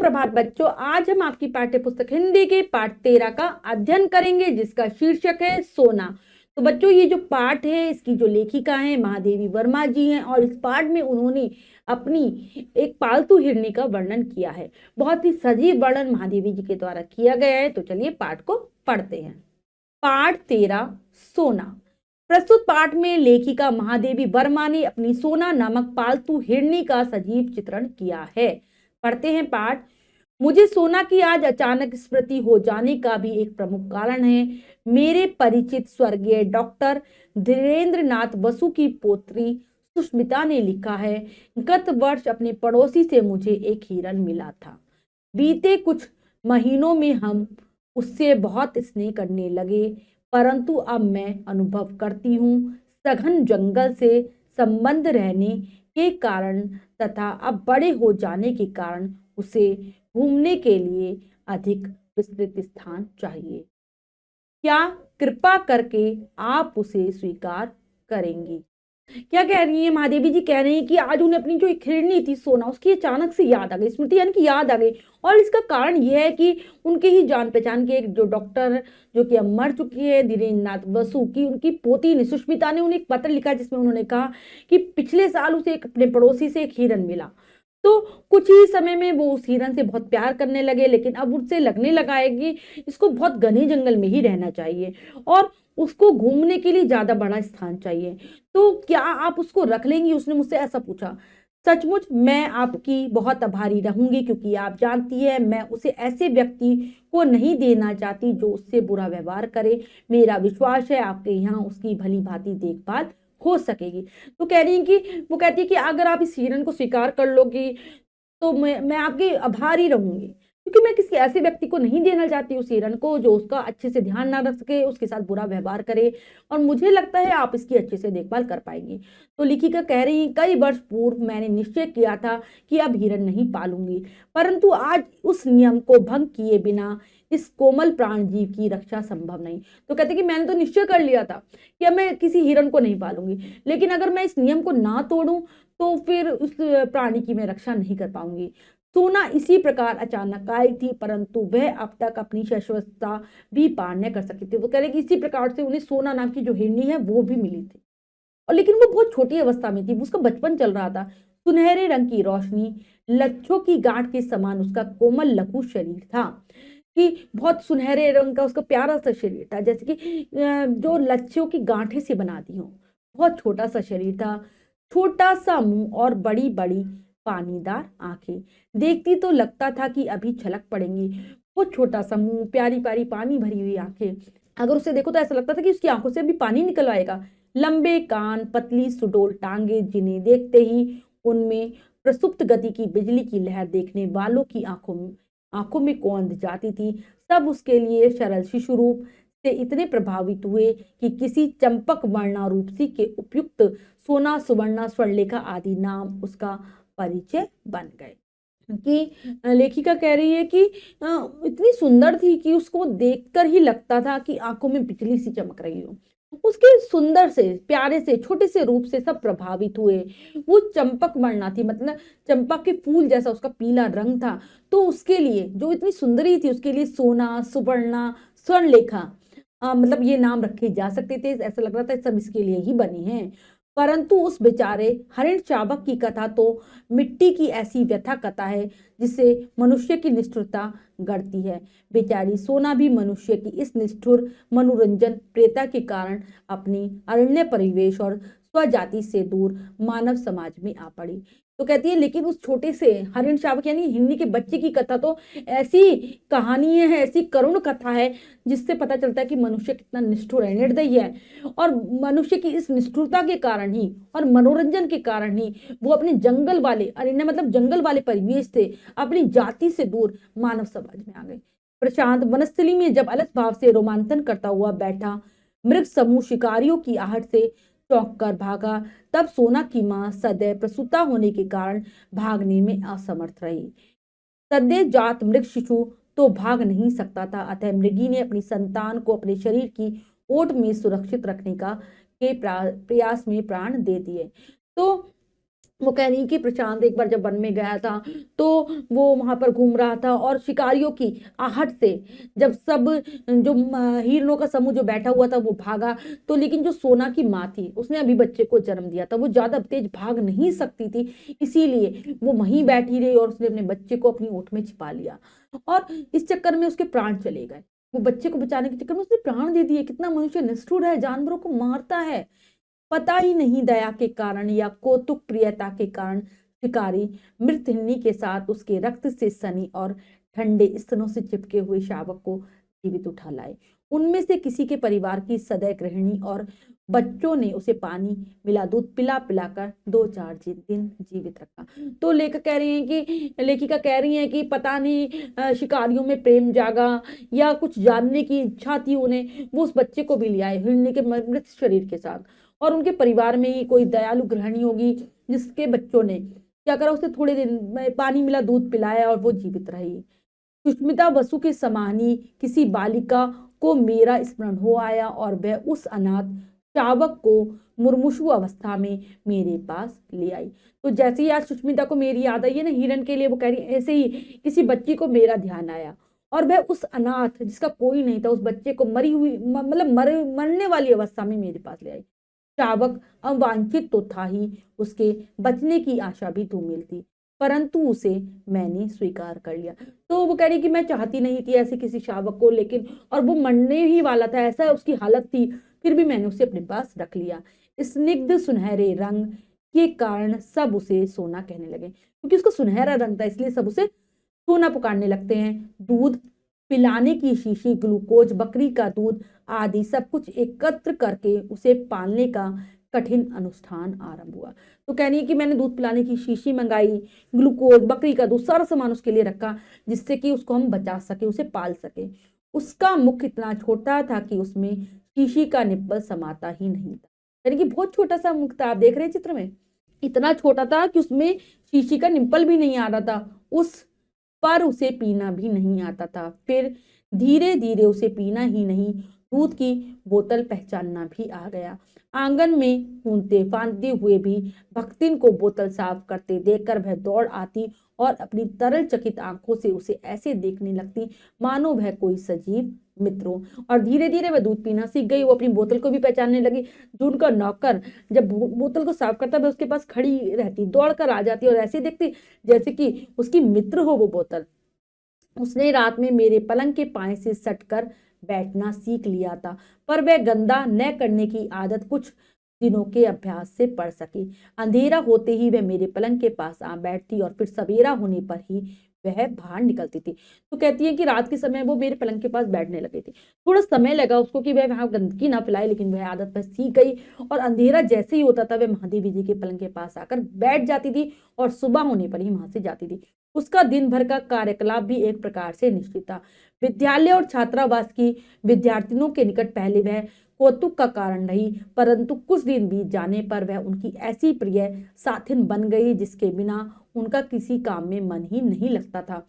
सुप्रभात बच्चों, आज हम आपकी पाठ्य पुस्तक हिंदी के पाठ 13 का अध्ययन करेंगे जिसका शीर्षक है सोना। तो बच्चों, ये जो पाठ है इसकी जो लेखिका है महादेवी वर्मा जी हैं और इस पाठ में उन्होंने अपनी एक पालतू हिरनी का वर्णन किया है। बहुत ही सजीव वर्णन महादेवी जी के द्वारा किया गया है। तो चलिए पाठ को पढ़ते हैं। पाठ 13 सोना। प्रस्तुत पाठ में लेखिका महादेवी वर्मा ने अपनी सोना नामक पालतू हिरनी का सजीव चित्रण किया है। पढ़ते हैं पाठ। मुझे सोना की आज अचानक स्मृति हो जाने का भी एक प्रमुख कारण है। मेरे परिचित स्वर्गीय डॉक्टर धीरेन्द्र नाथ बसु की पोत्री सुष्मिता ने लिखा है, गत वर्ष अपने पड़ोसी से मुझे एक हिरन मिला था। बीते कुछ महीनों में हम उससे बहुत स्नेह करने लगे, परंतु अब मैं अनुभव करती हूँ सघन जंगल से संबंध रहने के कारण तथा अब बड़े हो जाने के कारण उसे घूमने के लिए अधिक विस्तृत स्थान चाहिए। क्या कृपा करके आप उसे स्वीकार करेंगी? क्या कह रही है महादेवी जी? कह रही हैं कि आज उन्हें अपनी जो एक हिरनी थी सोना, उसकी अचानक से याद आ गई, स्मृति यानी कि याद आ गई। और इसका कारण यह है कि उनके ही जान पहचान के एक जो डॉक्टर जो कि अब मर चुकी है, धीरेन्द्र नाथ बसु की उनकी पोती ने सुष्मिता ने उन्हें एक पत्र लिखा जिसमें उन्होंने कहा कि पिछले साल उसे अपने पड़ोसी से एक हिरन मिला। तो कुछ ही समय में वो उस हिरन से बहुत प्यार करने लगे, लेकिन अब उससे लगने लगा है कि इसको बहुत घने जंगल में ही रहना चाहिए और उसको घूमने के लिए ज्यादा बड़ा स्थान चाहिए। तो क्या आप उसको रख लेंगी? उसने मुझसे ऐसा पूछा। सचमुच मैं आपकी बहुत आभारी रहूंगी, क्योंकि आप जानती है मैं उसे ऐसे व्यक्ति को नहीं देना चाहती जो उससे बुरा व्यवहार करे। मेरा विश्वास है आपके यहाँ उसकी भली भांति देखभाल हो सकेगी। तो कह रही है कि वो कहती है कि अगर आप इस हिरन को स्वीकार कर लोगी तो मैं आपके आभारी रहूंगी, क्योंकि मैं किसी ऐसे व्यक्ति को नहीं देना चाहती उस हिरन को जो उसका अच्छे से ध्यान ना रख सके, उसके साथ बुरा व्यवहार करे, और मुझे लगता है आप इसकी अच्छे से देखभाल कर पाएंगी। तो लेखिका कह रही है, कई वर्ष पूर्व मैंने निश्चय किया था कि अब हिरन नहीं पालूंगी, परंतु आज उस नियम को भंग किए बिना इस कोमल प्राण जीव की रक्षा संभव नहीं। तो कहते कि मैंने तो निश्चय कर लिया था कि अब मैं किसी हिरन को नहीं पालूंगी, लेकिन अगर मैं इस नियम को ना तोड़ूं तो फिर उस प्राणी की मैं रक्षा नहीं कर पाऊंगी। सोना इसी प्रकार अचानक आई थी, परंतु वह अब तक अपनी शाश्वतता भी पार न कर सकी थी। वो कह रहे कि इसी प्रकार से उन्हें सोना नाम की जो हिरनी है वो भी मिली थी, और लेकिन वो बहुत छोटी अवस्था में थी, उसका बचपन चल रहा था। सुनहरे रंग की रोशनी, लच्छों की गांठ के समान उसका कोमल लघु शरीर था, कि बहुत सुनहरे रंग का उसका प्यारा सा शरीर था, जैसे कि जो लच्छों की गांठें से बना दी हो। बहुत छोटा सा शरीर था, छोटा सा मुंह और बड़ी बड़ी पानीदार आंखें। देखती तो लगता था कि अभी छलक पड़ेंगी। बहुत छोटा सा मुंह, प्यारी प्यारी पानी भरी हुई आंखें, अगर उसे देखो तो ऐसा लगता था कि उसकी आंखों से अभी पानी निकल आएगा। लंबे कान, पतली सुडौल टांगे, जिन्हें देखते ही उनमें प्रसुप्त गति की बिजली की लहर देखने वालों की आंखों में कौंध जाती थी। सब उसके लिए सरल शिशु रूप से इतने प्रभावित हुए कि किसी चंपक वर्णा रूपसी के उपयुक्त सोना, सुवर्णा, स्वर्णलेखा आदि नाम उसका परिचय बन गए। कि लेखिका कह रही है कि इतनी सुंदर थी कि उसको देखकर ही लगता था कि आंखों में बिजली सी चमक रही हो। उसके सुंदर से, प्यारे से, छोटे से रूप से सब प्रभावित हुए। वो चंपक वर्णा थी, मतलब चंपा के फूल जैसा उसका पीला रंग था। तो उसके लिए, जो इतनी सुंदरी थी, उसके लिए सोना, सुवर्णा, स्वर्णलेखा मतलब ये नाम रखे जा सकते थे। ऐसा लग रहा था सब इसके लिए ही बने हैं। परंतु उस बेचारे हरिण चाबक की कथा तो मिट्टी की ऐसी व्यथा कथा है जिससे मनुष्य की निष्ठुरता गढ़ती है। बेचारी सोना भी मनुष्य की इस निष्ठुर मनोरंजन प्रेता के कारण अपनी अरण्य परिवेश और स्वजाति से दूर मानव समाज में आ पड़ी। तो कहती है, लेकिन उस छोटे से हरिण शावक यानी हिरनी के बच्चे की कथा तो ऐसी कहानी है, ऐसी करुण कथा है, जिससे पता चलता है कि मनुष्य कितना निष्ठुर है, निर्दयी है। और मनुष्य की इस निष्ठुरता के कारण ही और मनोरंजन के कारण ही वो अपने जंगल वाले, अरण्य मतलब जंगल वाले परिवेश से अपनी जाति से दूर मानव समाज में आ गए। प्रशांत वनस्थली में जब अलस भाव से रोमांचन करता हुआ बैठा मृग समूह शिकारियों की आहट से चौंक कर भागा, तब सोना की मां सदैव प्रसूता होने के कारण भागने में असमर्थ रही। सद्य जात मृग शिशु तो भाग नहीं सकता था, अतः मृगी ने अपनी संतान को अपने शरीर की ओट में सुरक्षित रखने के प्रयास में प्राण दे दिए। तो वो कह रही कि प्रशांत एक बार जब वन में गया था तो वो वहां पर घूम रहा था और शिकारियों की आहट से जब सब जो हिरणों का समूह जो बैठा हुआ था वो भागा, तो लेकिन जो सोना की माँ थी उसने अभी बच्चे को जन्म दिया था, वो ज्यादा तेज भाग नहीं सकती थी, इसीलिए वो वहीं बैठी रही और उसने अपने बच्चे को अपनी ओट में छिपा लिया और इस चक्कर में उसके प्राण चले गए। वो बच्चे को बचाने के चक्कर में उसने प्राण दे दिए। कितना मनुष्य निष्ठुर है, जानवरों को मारता है। पता ही नहीं दया के कारण या कौतुक प्रियता के कारण शिकारी मृत हिरनी के साथ उसके रक्त से सनी और ठंडे स्तनों से चिपके हुए शावक को जीवित उठा लाए। उनमें से किसी के परिवार की सदैव गृहिणी और बच्चों ने उसे पानी मिला दूध पिला पिलाकर 2-4 दिन जीवित रखा। तो लेखक कह रही हैं कि लेखिका कह रही हैं कि पता नहीं शिकारियों में प्रेम जागा या कुछ जानने की इच्छा थी उन्हें, वो उस बच्चे को भी ले आए हिरनी के मृत शरीर के साथ। और उनके परिवार में ही कोई दयालु गृहिणी होगी जिसके बच्चों ने क्या करा, उसे थोड़े दिन में पानी मिला दूध पिलाया और वो जीवित रही। सुष्मिता बसु के समानी किसी बालिका को मेरा स्मरण हो आया और वह उस अनाथ शावक को मुर्मुषु अवस्था में मेरे पास ले आई। तो जैसे ही आज सुष्मिता को मेरी याद आई है ना हिरण के लिए, वो कह रही ऐसे ही किसी बच्ची को मेरा ध्यान आया और वह उस अनाथ जिसका कोई नहीं था उस बच्चे को मरी हुई मतलब मरने वाली अवस्था में मेरे पास ले आई। शावक अवांछित तो था ही, उसके बचने की आशा भी धूमिल थी, परंतु उसे मैंने स्वीकार कर लिया। तो वो कह रही कि मैं चाहती नहीं थी ऐसे किसी शावक को, लेकिन और वो मरने ही वाला था, ऐसा उसकी हालत थी, फिर भी मैंने उसे अपने पास रख लिया। स्निग्ध सुनहरे रंग के कारण सब उसे सोना कहने लगे, क्योंकि उसका सुनहरा रंग था इसलिए सब उसे सोना पुकारने लगते हैं। दूध पिलाने की शीशी, ग्लूकोज, बकरी का दूध आदि सब कुछ एकत्र करके उसे पालने का कठिन अनुष्ठान आरंभ हुआ। तो कहनी है कि मैंने दूध पिलाने की शीशी मंगाई, ग्लूकोज, बकरी का दूध, सारा सामान उसके लिए रखा जिससे कि उसको हम बचा सके, उसे पाल सके। उसका मुख इतना छोटा था कि उसमें शीशी का निप्पल समाता ही नहीं था। यानी कि बहुत छोटा सा मुख था, आप देख रहे हैं चित्र में, इतना छोटा था कि उसमें शीशी का निप्पल भी नहीं आ रहा था, उस पर उसे पीना भी नहीं आता था। फिर धीरे धीरे उसे पीना ही नहीं, दूध की बोतल पहचानना भी आ गया। आंगन में कूदते फांदते हुए भी भक्तिन को बोतल साफ करते देखकर वह दौड़ आती और अपनी तरल चकित आंखों से उसे ऐसे देखने लगती मानो वह कोई सजीव मित्र हो। और धीरे धीरे वह दूध पीना सीख गई, वो अपनी बोतल को भी पहचानने लगी। जो उनका नौकर जब बोतल को साफ करता वह उसके पास खड़ी रहती, दौड़ कर आ जाती और ऐसे देखती जैसे कि उसकी मित्र हो वो बोतल। उसने रात में मेरे पलंग के पाए से सटकर बैठना सीख लिया था, पर वह गंदा न करने की आदत कुछ दिनों के अभ्यास से पड़ सकी। अंधेरा होते ही वह मेरे पलंग के पास आ बैठती और फिर सवेरा होने पर ही वह बाहर निकलती थी। तो कहती है कि रात के समय वो मेरे पलंग के पास बैठने लगे थे। थोड़ा समय लगा उसको कि वह वहां गंदगी ना फैलाए, लेकिन वह आदत पर सीख गई और अंधेरा जैसे ही होता था वह महादेवी जी के पलंग के पास आकर बैठ जाती थी और सुबह होने पर ही वहां से जाती थी। उसका दिन भर का कार्यकलाप भी एक प्रकार से निश्चित था। विद्यालय और छात्रावास की विद्यार्थियों के निकट पहले वह कौतुक का कारण रही, परंतु कुछ दिन बीत जाने पर वह उनकी ऐसी प्रिय साथिन बन गई जिसके बिना उनका किसी काम में मन ही नहीं लगता था।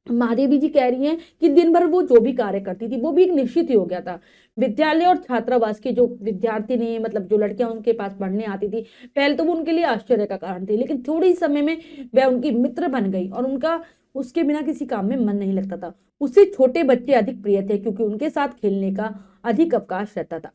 महादेवी जी कह रही हैं कि दिन भर वो जो भी कार्य करती थी वो भी एक निश्चित ही हो गया था। विद्यालय और छात्रावास के जो विद्यार्थी ने मतलब जो लड़कियां उनके पास पढ़ने आती थी, पहले तो वो उनके लिए आश्चर्य का कारण थी, लेकिन थोड़े ही समय में वह उनकी मित्र बन गई और उनका उसके बिना किसी काम में मन नहीं लगता था। उससे छोटे बच्चे अधिक प्रिय थे क्योंकि उनके साथ खेलने का अधिक अवकाश रहता था।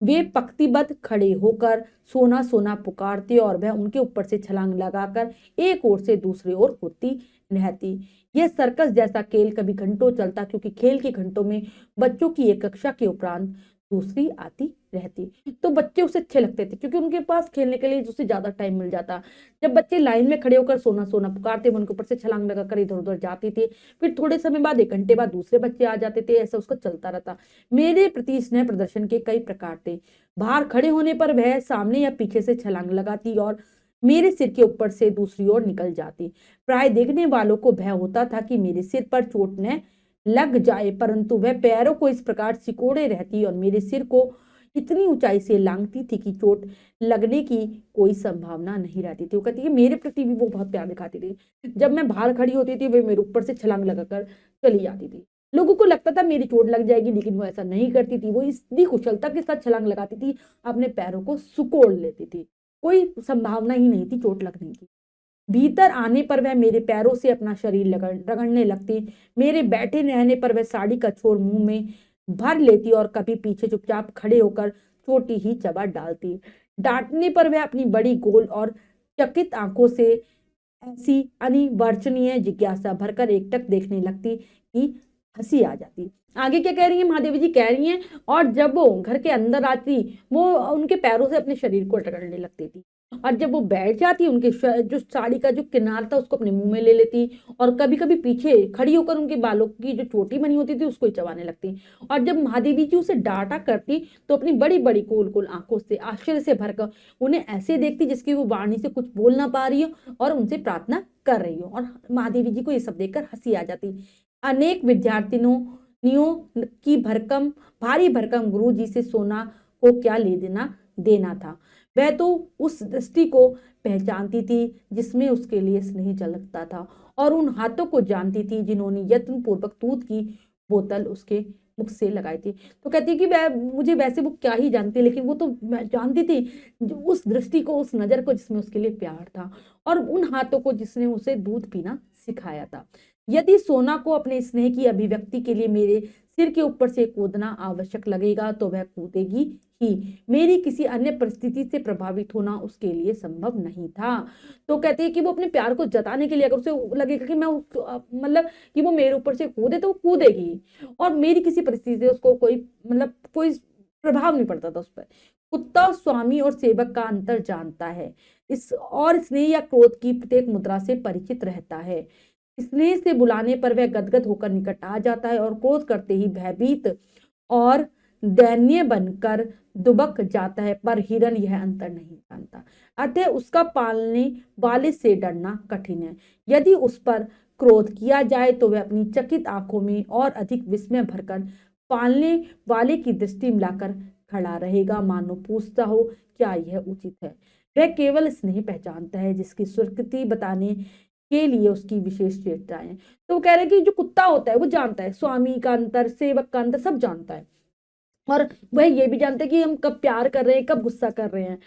वे पंक्तिबद्ध खड़े होकर सोना सोना पुकारते और वह उनके ऊपर से छलांग लगाकर एक ओर से दूसरी ओर कूदती रहती। यह सर्कस जैसा खेल कभी घंटों चलता क्योंकि खेल के घंटों में बच्चों की एक कक्षा के उपरांत दूसरी आती रहती। तो बच्चे उसे अच्छे लगते थे क्योंकि उनके पास खेलने के लिए उससे ज्यादा टाइम मिल जाता। जब बच्चे लाइन में खड़े होकर सोना सोना पुकारते उनके ऊपर से छलांग लगाकर इधर उधर जाती थी, फिर थोड़े समय बाद 1 घंटे बाद दूसरे बच्चे आ जाते थे, ऐसा उसका चलता रहता। मेरे प्रति स्नेह प्रदर्शन के कई प्रकार थे। बाहर खड़े होने पर वह सामने या पीछे से छलांग लगाती और मेरे सिर के ऊपर से दूसरी ओर निकल जाती। प्राय देखने वालों को भय होता था कि मेरे सिर पर चोट न लग जाए, परंतु वह पैरों को इस प्रकार सिकोड़े रहती और मेरे सिर को इतनी ऊंचाई से लांघती थी कि चोट लगने की कोई संभावना नहीं रहती थी। वो कहती है मेरे प्रति भी वो बहुत प्यार दिखाती थी। जब मैं बाहर खड़ी होती थी वे मेरे ऊपर से छलांग लगाकर चली जाती थी। लोगों को लगता था मेरी चोट लग जाएगी, लेकिन वो ऐसा नहीं करती थी। वो इतनी कुशलता के साथ छलांग लगाती थी, अपने पैरों को सुकोड़ लेती थी। कोई संभावना ही नहीं थी चोट लगने की। भीतर आने पर वह मेरे पैरों से अपना शरीर रगड़ने लगती। मेरे बैठे रहने पर वह साड़ी का छोर मुंह में भर लेती और कभी पीछे चुपचाप खड़े होकर चोटी ही चबा डालती। डांटने पर वह अपनी बड़ी गोल और चकित आंखों से ऐसी अनिवर्चनीय जिज्ञासा भरकर एकटक देखने लगती कि हंसी आ जाती। आगे क्या कह रही है महादेवी जी, कह रही हैं, और जब वो घर के अंदर आती वो उनके पैरों से अपने शरीर को रगड़ने लगती थी, और जब वो बैठ जाती उनके जो साड़ी का जो किनार था उसको अपने मुंह में ले लेती, और कभी कभी पीछे खड़ी होकर उनके बालों की जो चोटी बनी होती थी उसको ही चबाने लगती। और जब महादेवी जी उसे डांटा करती तो अपनी बड़ी बड़ी गोल गोल आंखों से आश्चर्य से भरकर उन्हें ऐसे देखती जिसकी वो वाणी से कुछ बोल ना पा रही हो और उनसे प्रार्थना कर रही हो, और महादेवी जी को ये सब देखकर हंसी आ जाती। अनेक विद्यार्थियों की भारी भरकम गुरु जी से सोना को क्या ले देना था। वह तो उस दृष्टि को पहचानती थी जिसमें उसके लिए स्नेह झलकता था, और उन हाथों को जानती थी जिन्होंने यत्न पूर्वक दूध की बोतल उसके मुख से लगाई थी। तो कहती कि वह मुझे वैसे वो क्या ही जानती, लेकिन वो तो मैं जानती थी उस दृष्टि को, उस नजर को जिसमें उसके लिए प्यार था, और उन हाथों को जिसने उसे दूध पीना सिखाया था। यदि सोना को अपने स्नेह की अभिव्यक्ति के लिए मेरे सिर के ऊपर से कूदना आवश्यक लगेगा तो वह कूदेगी ही। मेरी किसी अन्य परिस्थिति से प्रभावित होना उसके लिए संभव नहीं था। तो कहते हैं कि वो अपने प्यार को जताने के लिए अगर उसे लगेगा कि मैं मतलब कि वो मेरे ऊपर से कूदे तो वो कूदेगी, और मेरी किसी परिस्थिति से उसको कोई प्रभाव नहीं पड़ता था उस पर। कुत्ता स्वामी और सेवक का अंतर जानता है, इस और स्नेह या क्रोध की प्रत्येक मुद्रा से परिचित रहता है। स्नेह से बुलाने पर वह गदगद होकर निकट आ जाता है, और क्रोध करते ही भयभीत और दैन्य बनकर दुबक जाता है, पर हिरन यह अंतर नहीं जानता। अतः उसका पालने वाले से डरना कठिन है। यदि उस पर क्रोध किया जाए तो वह अपनी चकित आंखों में और अधिक विस्मय भरकर पालने वाले की दृष्टि मिलाकर खड़ा रहेगा, मानो पूछता हो क्या यह उचित है। वह केवल स्नेह पहचानता है जिसकी स्वीकृति बताने के लिए उसकी विशेष चेष्टाएं। तो वो कह रहे हैं कि जो कुत्ता होता है वो जानता है स्वामी का अंतर, सेवक का अंतर सब जानता है, और वह ये भी जानते हैं कि हम कब प्यार कर रहे हैं, कब गुस्सा कर रहे हैं।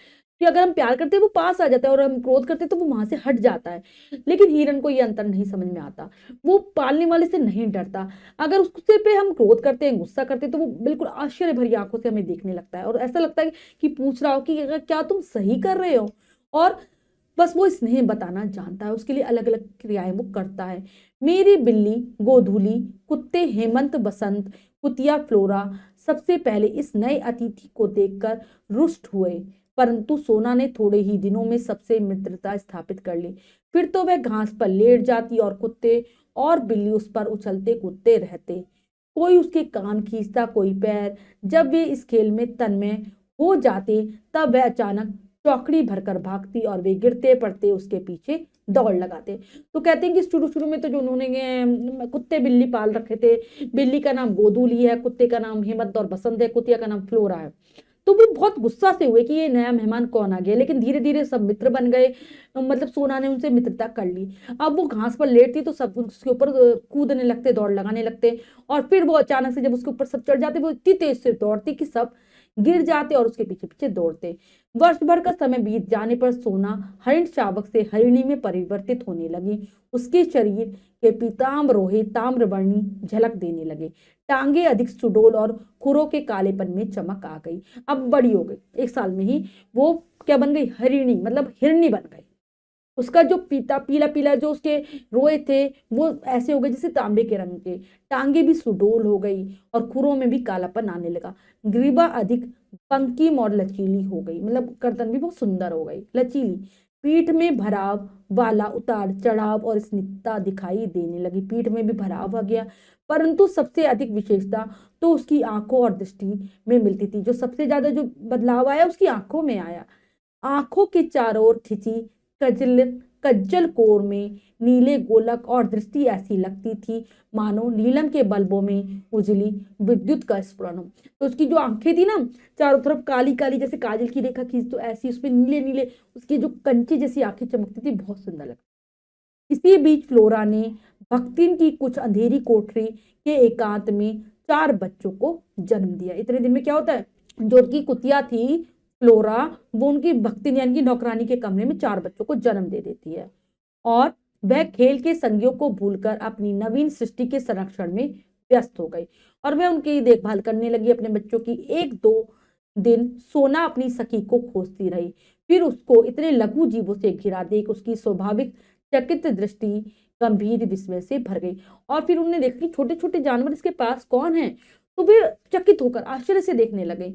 कि अगर हम प्यार करते हैं वो पास आ जाता है, और हम क्रोध करते हैं तो वो वहां से हट जाता है। लेकिन हिरन को ये अंतर नहीं समझ में आता, वो पालने वाले से नहीं डरता। अगर उससे पे हम क्रोध करते हैं, गुस्सा करते हैं, तो वो बिल्कुल आश्चर्य भरी आंखों से हमें देखने लगता है, और ऐसा लगता है कि पूछ रहा हो कि क्या तुम सही कर रहे हो। और बस वो स्नेह बताना जानता है, उसके लिए अलग अलग क्रियाएं वो करता है। मेरी बिल्ली गोधूली, कुत्ते हेमंत बसंत, कुतिया फ्लोरा सबसे पहले इस नए अतिथि को देखकर रुष्ट हुए, परंतु सोना ने थोड़े ही दिनों में सबसे मित्रता स्थापित कर ली। फिर तो वह घास पर लेट जाती और कुत्ते और बिल्ली उस पर उछलते कूदते रहते। कोई उसके कान खींचता, कोई पैर। जब वे इस खेल में तन्मय हो जाते तब वह अचानक चौकड़ी भरकर भागती और वे गिरते पड़ते उसके पीछे दौड़ लगाते। तो कहते हैं कि शुरू शुरू में तो जो उन्होंने कुत्ते बिल्ली पाल रखे थे, बिल्ली का नाम गोदूली है, कुत्ते का नाम हेमंत और बसंत है, कुतिया का नाम फ्लोरा है, तो वो बहुत गुस्सा से हुए कि ये नया मेहमान कौन आ गया। लेकिन धीरे धीरे सब मित्र बन गए, सोना ने उनसे मित्रता कर ली। अब वो घास पर लेटती तो सब उसके ऊपर कूदने लगते, दौड़ लगाने लगते, और फिर वो अचानक से जब उसके ऊपर सब चढ़ जाते वो इतनी तेज से दौड़ती कि सब गिर जाते और उसके पीछे पीछे दौड़ते। वर्ष भर का समय बीत जाने पर सोना हरिण शावक से हरिणी में परिवर्तित होने लगी। उसके शरीर के पीताम्र रोहे ताम्रवर्णी झलक देने लगे, टांगे अधिक सुडोल और खुरों के कालेपन में चमक आ गई। अब बड़ी हो गई, 1 साल में ही वो क्या बन गई, हरिणी हिरणी बन गई। उसका जो पीला पीला जो उसके रोए थे वो ऐसे हो गए जैसे तांबे के रंग के, टांगे भी सुडोल हो गई और खुरों में भी कालापन आने लगा। ग्रीवा अधिक पंकीम और लचीली हो गई, गर्दन भी बहुत सुंदर हो गई, लचीली। पीठ में भराव वाला उतार चढ़ाव और स्निग्धता दिखाई देने लगी, पीठ में भी भराव आ गया। परंतु सबसे अधिक विशेषता तो उसकी आंखों और दृष्टि में मिलती थी। जो सबसे ज्यादा जो बदलाव आया उसकी आंखों में आया। आंखों के चारों ओर खिंची कज्जल कोर में नीले गोलक और दृष्टि ऐसी लगती थी मानो नीलम के बल्बों में उजली विद्युत का स्फुरण हो। तो उसकी जो आंखें थी ना, चारों तरफ काली काली जैसे काजल की रेखा खींच, तो ऐसी उसमें नीले नीले उसकी जो कंची जैसी आंखें चमकती थी, बहुत सुंदर लगती। इसी बीच फ्लोरा ने भक्तिन की कुछ अंधेरी कोठरी के एकांत में 4 बच्चों को जन्म दिया। इतने दिन में क्या होता है, जो उसकी कुतिया थी फ्लोरा वो उनकी भक्तिन यानी कि नौकरानी के कमरे में 4 बच्चों को जन्म दे देती है और वह खेल के संगियों को भूलकर अपनी नवीन सृष्टि के संरक्षण में व्यस्त हो गई और वह उनकी देखभाल करने लगी अपने बच्चों की। 1-2 दिन सोना अपनी सखी को खोजती रही, फिर उसको इतने लघु जीवों से घिरा देख उसकी स्वाभाविक चकित दृष्टि गंभीर विस्मय से भर गई और फिर उन्होंने देखा कि छोटे छोटे जानवर इसके पास कौन है, तो वे चकित होकर आश्चर्य से देखने लगे।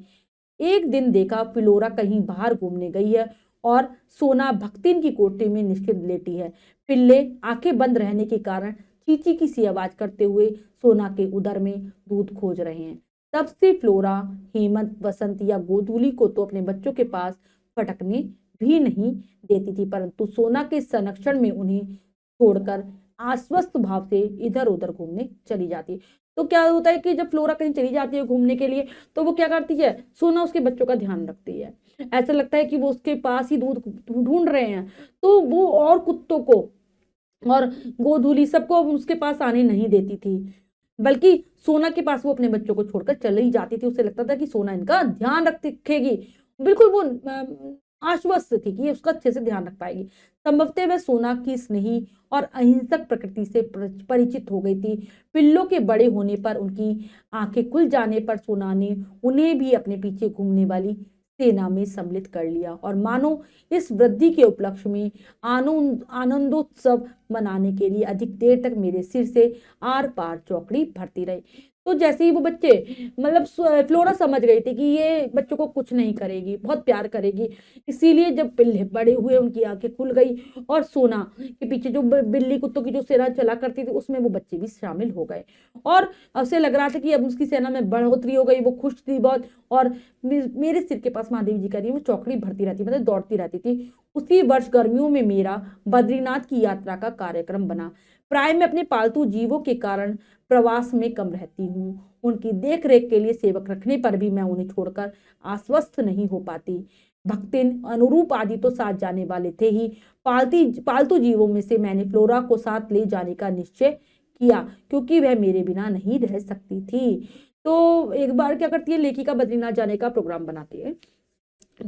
एक दिन देखा फिलोरा कहीं बाहर घूमने गई है और सोना भक्तिन की कोठरी में निश्चित लेटी है। पिल्ले आंखें बंद रहने के कारण चींची की सी आवाज करते हुए सोना के उदर में दूध खोज रहे हैं। तब से फ्लोरा हेमंत, वसंत या गोधूली को तो अपने बच्चों के पास फटकने भी नहीं देती थी, परंतु सोना के संरक्षण में उन्हें छोड़कर आश्वस्त भाव से इधर उधर घूमने चली जाती। तो क्या होता है कि जब फ्लोरा कहीं चली जाती है घूमने के लिए, तो वो क्या करती है, सोना उसके बच्चों का ध्यान रखती है। ऐसा लगता है कि वो उसके पास ही दूध ढूंढ रहे हैं, तो वो और कुत्तों को और गोधूली सबको उसके पास आने नहीं देती थी, बल्कि सोना के पास वो अपने बच्चों को छोड़कर चली जाती थी। उसे लगता था कि सोना इनका ध्यान रखेगी, बिल्कुल वो आश्वस्त थी कि ये उसका अच्छे से ध्यान रख पाएगी। संभवतः वह सोना की स्नेही और अहिंसक प्रकृति से परिचित हो गई थी। पिल्लों के बड़े होने पर, उनकी आंखें खुल जाने पर सोना ने उन्हें भी अपने पीछे घूमने वाली सेना में सम्मिलित कर लिया और मानो इस वृद्धि के उपलक्ष्य में आनंदोत्सव मनाने के लिए अधिक देर तक मेरे सिर से आर पार चौकड़ी भरती रही। तो जैसे ही वो बच्चे मतलब फ्लोरा समझ गई थी कि ये बच्चों को कुछ नहीं करेगी, बहुत प्यार करेगी, इसीलिए जब पिल्ले बड़े हुए उनकी आंखें खुल गई और सोना के पीछे जो बिल्ली कुत्तों की जो सेना चला करती थी उसमें वो बच्चे भी शामिल हो गए और उसे लग रहा था कि अब उसकी सेना में बढ़ोतरी हो गई। वो खुश थी बहुत और मेरे सिर के पास महादेव जी का रही वो चौकड़ी भरती रहती, मतलब दौड़ती रहती थी। उसी वर्ष गर्मियों में मेरा बद्रीनाथ की यात्रा का कार्यक्रम बना। प्राय मैं अपने पालतू जीवों के कारण प्रवास में कम रहती हूँ, उनकी देख रेख के लिए सेवक रखने पर भी मैं उन्हें छोड़कर आश्वस्त नहीं हो पाती। भक्तिन, अनुरूप आदि तो साथ जाने वाले थे ही, पालतू जीवों में से मैंने फ्लोरा को साथ ले जाने का निश्चय किया क्योंकि वह मेरे बिना नहीं रह सकती थी। तो एक बार क्या करती है, लेखिका बद्रीनाथ जाने का प्रोग्राम बनाती है।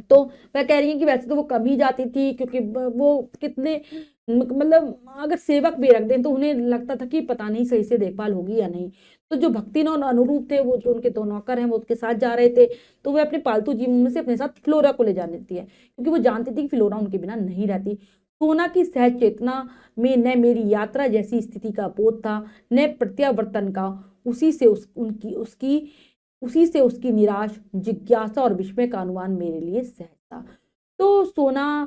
तो वह कह रही है कि वैसे तो वो कम ही जाती थी क्योंकि वो कितने मतलब अगर सेवक भी रख दें तो उन्हें लगता था कि पता नहीं सही से देखभाल होगी या नहीं। तो जो भक्तिन और अनुरूप थे, वो जो उनके 2 नौकर हैं वो उसके साथ जा रहे थे, तो वह अपने पालतू जीवों में से अपने साथ फ्लोरा को ले जाने देती है क्योंकि वो जानती थी कि फ्लोरा उनके बिना नहीं रहती। सोना की सहज चेतना में न मेरी यात्रा जैसी स्थिति का बोध था, न प्रत्यावर्तन का। उसी से उसकी निराश, जिज्ञासा और विस्मय का अनुमान मेरे लिए सहज था। तो सोना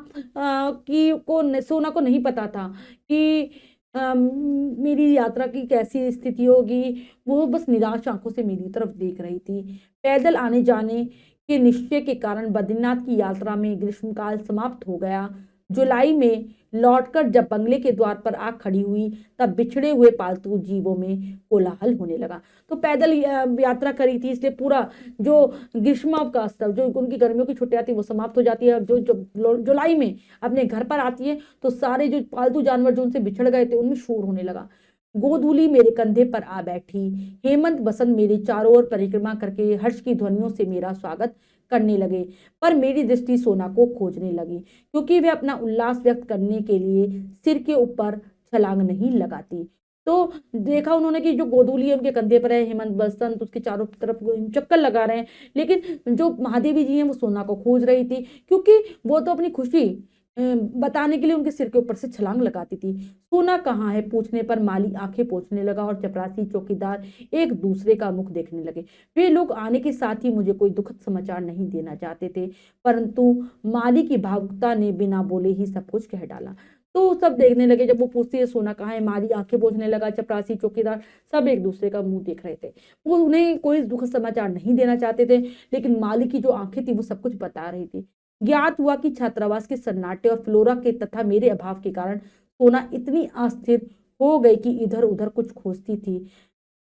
को नहीं पता था कि मेरी यात्रा की कैसी स्थिति होगी। वो बस निराश आंखों से मेरी तरफ देख रही थी। पैदल आने जाने के निश्चय के कारण बद्रीनाथ की यात्रा में ग्रीष्मकाल समाप्त हो गया। जुलाई में लौटकर जब बंगले के द्वार पर आ खड़ी हुई, तब बिछड़े हुए पालतू जीवों में कोलाहल होने लगा। तो पैदल यात्रा करी थी, इसलिए पूरा जो ग्रीष्मावकाश था, जो उनकी गर्मियों की छुट्टियां थी वो समाप्त हो जाती है। जो जो जुलाई में अपने घर पर आती है तो सारे जो पालतू जानवर जो उनसे बिछड़ गए थे उनमें शोर होने लगा। गोधूली मेरे कंधे पर आ बैठी, हेमंत, बसंत मेरे चारों ओर परिक्रमा करके हर्ष की ध्वनियों से मेरा स्वागत करने लगे, पर मेरी दृष्टि सोना को खोजने लगी क्योंकि वे अपना उल्लास व्यक्त करने के लिए सिर के ऊपर छलांग नहीं लगाती। तो देखा उन्होंने कि जो गोधूली है उनके कंधे पर है, हेमंत, बसंत उसके चारों तरफ चक्कर लगा रहे हैं, लेकिन जो महादेवी जी हैं वो सोना को खोज रही थी क्योंकि वो तो अपनी खुशी बताने के लिए उनके सिर के ऊपर से छलांग लगाती थी। सोना कहाँ है पूछने पर माली आंखें पोंछने लगा और चपरासी चौकीदार एक दूसरे का मुख देखने लगे। वे लोग आने के साथ ही मुझे कोई दुखद समाचार नहीं देना चाहते थे, परंतु माली की भावुकता ने बिना बोले ही सब कुछ कह डाला। तो सब देखने लगे, जब वो पूछती है सोना कहाँ है, माली आंखें पोंछने लगा, चपरासी चौकीदार सब एक दूसरे का मुंह देख रहे थे। वो उन्हें कोई दुखद समाचार नहीं देना चाहते थे, लेकिन माली की जो आंखें थी वो सब कुछ बता रही थी। ज्ञात हुआ कि छात्रावास के सन्नाटे और फ्लोरा के तथा मेरे अभाव के कारण सोना इतनी अस्थिर हो गई कि इधर उधर कुछ खोजती थी।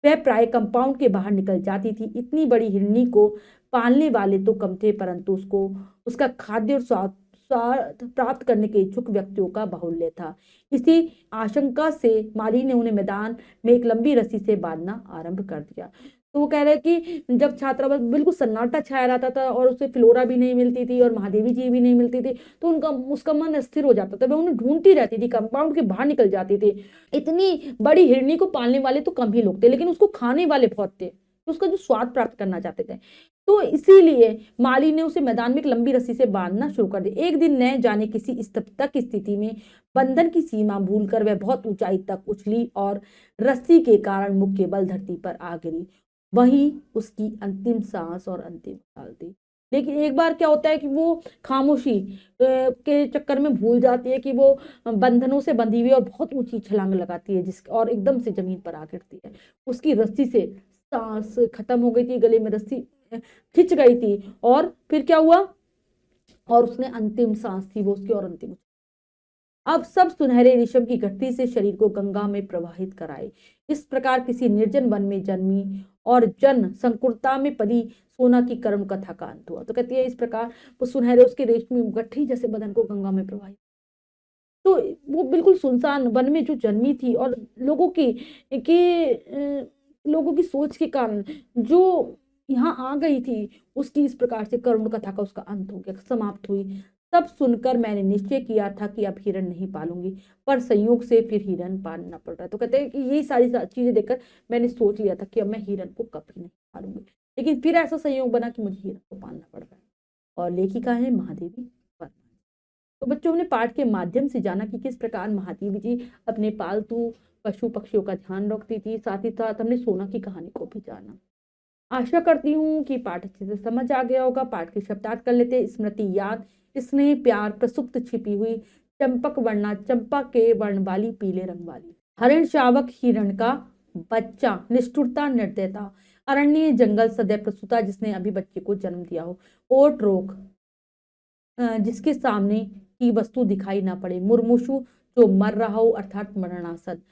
वह प्राय कंपाउंड के बाहर निकल जाती थी। इतनी बड़ी हिरनी को पालने वाले तो कम थे, परंतु उसको उसका खाद्य और स्वाद प्राप्त करने के इच्छुक व्यक्तियों का बाहुल्य था। इसी आशंका से माली ने उन्हें मैदान में एक लंबी रस्सी से बांधना आरंभ कर दिया। तो वो कह रहे हैं कि जब छात्रावास बिल्कुल सन्नाटा छाया रहता था और उसे फ्लोरा भी नहीं मिलती थी और महादेवी जी भी नहीं मिलती थी, तो उनका उसका मन अस्थिर हो जाता था। वह उन्हें ढूंढती रहती थी, कंपाउंड के बाहर निकल जाती थी। इतनी बड़ी हिरनी को पालने वाले तो कम ही लोग थे, लेकिन उसको खाने वाले बहुत थे, तो उसका जो स्वाद प्राप्त करना चाहते थे। तो इसीलिए माली ने उसे मैदान में एक लंबी रस्सी से बांधना शुरू कर दिया। एक दिन न जाने किसी स्तब्धता की स्थिति में बंधन की सीमा भूलकर वह बहुत ऊंचाई तक उछली और रस्सी के कारण मुक्के बल धरती पर आ गिरी। वही उसकी अंतिम सांस और अंतिम ख्याल थी। लेकिन एक बार क्या होता है कि वो खामोशी के चक्कर में भूल जाती है कि वो बंधनों से बंधी हुई और बहुत ऊंची छलांग लगाती है, जिस और एकदम से जमीन पर आ गिरती है। उसकी रस्सी से सांस खत्म हो गई थी, गले में रस्सी खिंच गई थी। और फिर क्या हुआ, और उसने अंतिम सांस थी वो उसकी और अंतिम। अब सब सुनहरे रेशम की गठरी से शरीर को गंगा में प्रवाहित कराए। इस प्रकार किसी निर्जन वन में जन्मी और जन संकुलता में पली सोना की कर्म कथा का अंत हुआ। तो कहती है इस प्रकार वो सुनहरे उसके रेशमी गठरी जैसे बदन को गंगा में प्रवाहित, तो वो बिल्कुल सुनसान वन में जो जन्मी थी और लोगों की सोच के कारण जो यहाँ आ गई थी, उसकी इस प्रकार से करुण कथा का उसका अंत हो गया, समाप्त हुई। तब सुनकर मैंने निश्चय किया था कि अब हिरण नहीं पालूंगी, पर संयोग से फिर हिरण पालना पड़ रहा है। तो कहते हैं कि यही सारी चीजें देखकर मैंने सोच लिया था कि अब मैं हिरण को कभी नहीं पालूंगी, लेकिन फिर ऐसा संयोग बना कि मुझे हिरण को पालना पड़ रहा है। और लेखिका है महादेवी वर्मा। तो बच्चों ने पाठ के माध्यम से जाना कि किस प्रकार महादेवी जी अपने पालतू पशु पक्षियों का ध्यान रखती थी। साथ ही साथ हमने सोना की कहानी को भी जाना। आशा करती हूँ कि पाठ अच्छे से समझ आ गया होगा। पाठ के शब्दार्थ कर लेते। स्मृति, याद, स्नेह, प्यार, प्रसुप्त, छिपी हुई, चंपक वर्णा, चंपा के वर्ण वाली, पीले रंग वाली। हरिण शावक, हिरण का बच्चा, निष्ठुरता, निर्दयता, अरण्य, जंगल, सदैव प्रसूता, जिसने अभी बच्चे को जन्म दिया हो, ओट रोक, जिसके सामने की वस्तु दिखाई ना पड़े, मुर्मुषु, जो मर रहा हो अर्थात मरणासन।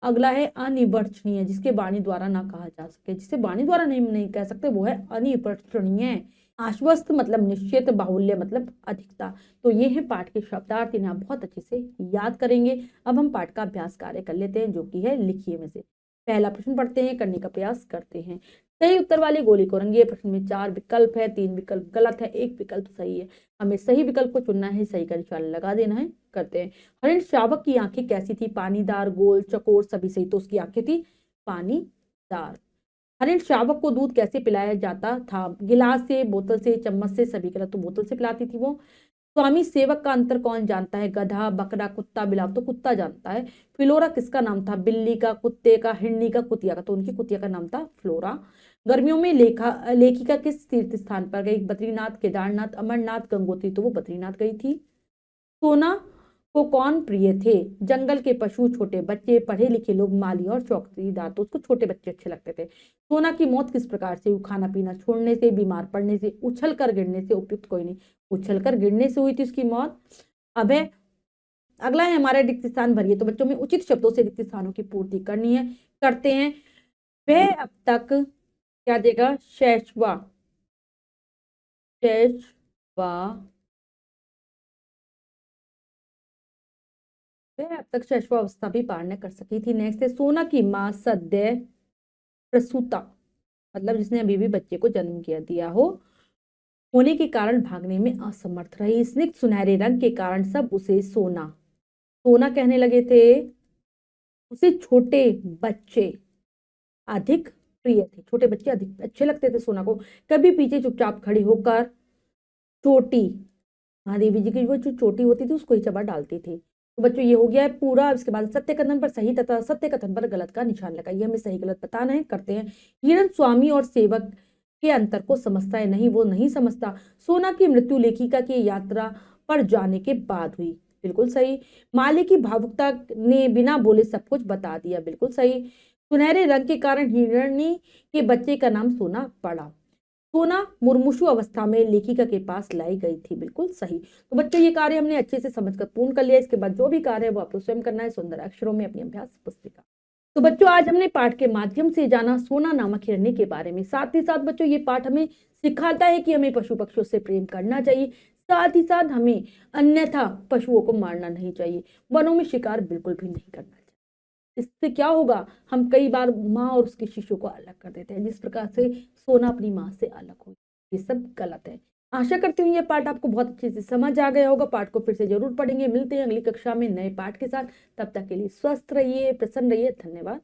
अगला है अनिवर्चनीय, जिसके वाणी द्वारा ना कहा जा सके, जिसे वाणी द्वारा नहीं कह सकते, वो है अनिवर्चनीय। आश्वस्त मतलब निश्चित, बाहुल्य मतलब अधिकता। तो ये है पाठ के शब्दार्थ, इन्हें आप बहुत अच्छे से याद करेंगे। अब हम पाठ का अभ्यास कार्य कर लेते हैं, जो कि है लिखिए में से। पहला प्रश्न पढ़ते हैं, करने का प्रयास करते हैं। सही उत्तर वाली गोली को रंगिए। प्रश्न में 4 विकल्प है, 3 विकल्प गलत है, 1 विकल्प सही है। हमें सही विकल्प को चुनना है, सही का निशान लगा देना है। करते हैं। हरिण शावक की आंखें कैसी थी? पानीदार, गोल, चकोर, सभी सही। तो उसकी आंखें थी पानीदार। हरिण शावक को दूध कैसे पिलाया जाता था? गिलास से, बोतल से, चम्मच से, सभी गलत। तो बोतल से पिलाती थी वो। स्वामी सेवक का अंतर कौन जानता है? गधा, बकरा, कुत्ता, बिलाव। तो कुत्ता जानता है। फ्लोरा किसका नाम था? बिल्ली का, कुत्ते का, हिरनी का, कुतिया का। तो उनकी कुतिया का नाम था फ्लोरा। गर्मियों में लेखिका किस तीर्थ स्थान पर गई? बद्रीनाथ, केदारनाथ, अमरनाथ, गंगोत्री। तो वो बद्रीनाथ गई थी। सोना को कौन प्रिय थे? जंगल के पशु, छोटे बच्चे, पढ़े लिखे लोग, माली और चौकीदार। तो उसको छोटे बच्चे अच्छे लगते थे। सोना की मौत किस प्रकार से हुई? खाना पीना छोड़ने से, बीमार पड़ने से, उछल कर गिरने से। उपयुक्त कोई नहीं, उछल कर गिरने से हुई थी उसकी मौत। अब है अगला है हमारा रिक्त स्थान भरिए। तो बच्चों में उचित शब्दों से रिक्त स्थानों की पूर्ति करनी है। करते हैं। वह अब तक क्या देगा? शैशवा, शैशवा। वह अब तक शैशवावस्था भी पार न कर सकी थी। नेक्स्ट है सोना की मां सद्य प्रसूता, मतलब जिसने अभी भी बच्चे को जन्म दिया हो, होने के कारण भागने में असमर्थ रही। स्निग्ध सुनहरे रंग के कारण सब उसे सोना सोना कहने लगे थे। उसे छोटे बच्चे अधिक प्रिय थे। छोटे बच्चे अधिक अच्छे लगते थे सोना को। कभी पीछे चुपचाप खड़ी होकर चोटी, महादेवी जी की वो जो चोटी होती थी उसको ही चबा डालती थी। तो बच्चों ये हो गया है पूरा। इसके बाद सत्य कथन पर सही तथा सत्य कथन पर गलत का निशान लगाइए। हमें सही गलत बताना है। करते हैं। हिरण स्वामी और सेवक के अंतर को समझता है? नहीं, वो नहीं समझता। सोना की मृत्यु लेखिका की यात्रा पर जाने के बाद हुई। बिल्कुल सही। माली की भावुकता ने बिना बोले सब कुछ बता दिया। बिल्कुल सही। सुनहरे रंग के कारण हिरणी के बच्चे का नाम सोना पड़ा। सोना मुर्मुषु अवस्था में लेखिका के पास लाई गई थी। बिल्कुल सही। तो बच्चों ये कार्य हमने अच्छे से समझकर पूर्ण कर लिया। इसके बाद जो भी कार्य है वो आपको स्वयं करना है सुंदर अक्षरों में अपनी अभ्यास पुस्तिका। तो बच्चों आज हमने पाठ के माध्यम से जाना सोना नामक हिरणी के बारे में। साथ ही साथ बच्चों ये पाठ हमें सिखाता है कि हमें पशु पक्षियों से प्रेम करना चाहिए। साथ ही साथ हमें अन्यथा पशुओं को मारना नहीं चाहिए। वनों में शिकार बिल्कुल भी नहीं करना चाहिए। इससे क्या होगा, हम कई बार माँ और उसके शिशु को अलग कर देते हैं, जिस प्रकार से सोना अपनी माँ से अलग हो, ये सब गलत है। आशा करती हूँ ये पाठ आपको बहुत अच्छे से समझ आ गया होगा। पाठ को फिर से जरूर पढ़ेंगे। मिलते हैं अगली कक्षा में नए पाठ के साथ। तब तक के लिए स्वस्थ रहिए, प्रसन्न रहिए। धन्यवाद।